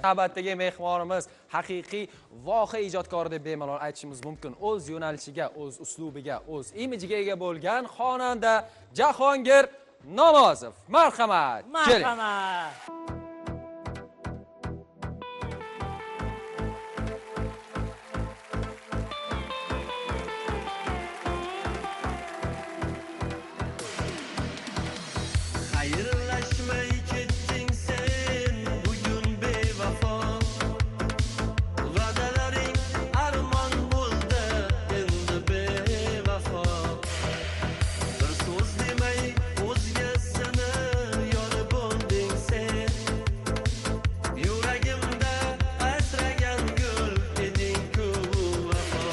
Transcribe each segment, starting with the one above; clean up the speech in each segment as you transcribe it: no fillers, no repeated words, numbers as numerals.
Navbatdagi mehmonimiz haqiqiy voqea ijodkori deb bemalol aytishimiz mumkin. O'z yo'nalishiga, o'z uslubiga, o'z imijiga ega bo'lgan xonanda Jahongir Namozov. Marhamat. Marhamat. Xayrlashmay ketding sen bugun bevafo. Va'dalaring armon bo'ldi endi bevafo. Bir so'z demay o'zgasini yorib bo'lding sen. Yuragimda asragan gul eding-ku vafo.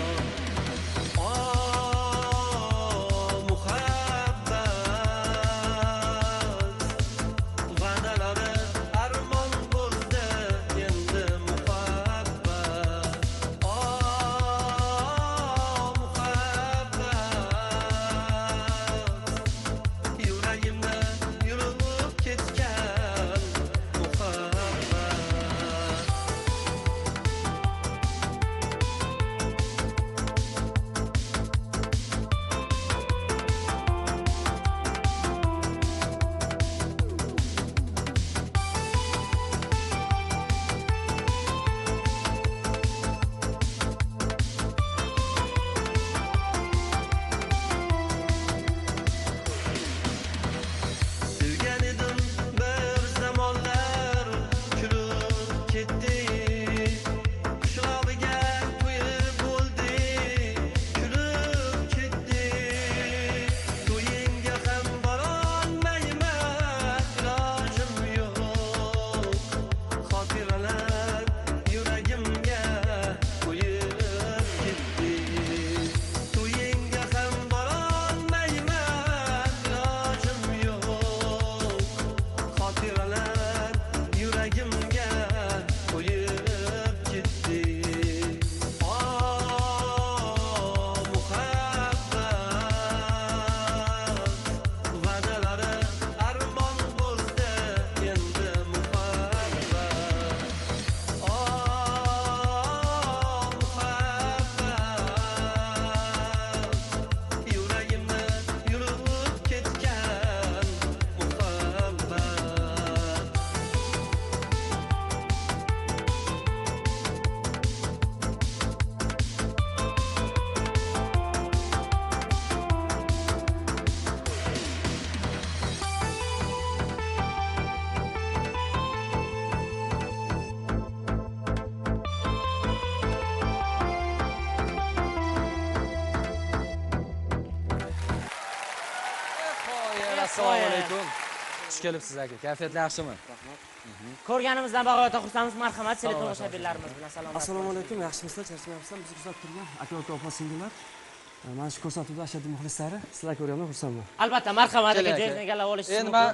Assalomu alaykum. Xush kelibsiz aka. Kayfiyatlar yaxshimi? Rahmat. Ko'rganimizdan bag'oyat xursandmiz. Marhamat, sizlar tomoshabinlarimiz bilan salom. Assalomu alaykum, yaxshimisizlar? Charchamayapsizlar? Bizni kuzatib turgan aka opa-singillar. Mana shu ko'rsatuvda ashaddiy muxlislari sizlar ko'rganimdan xursandman. Albatta, marhamat aka, joyini egallab olish. Endi men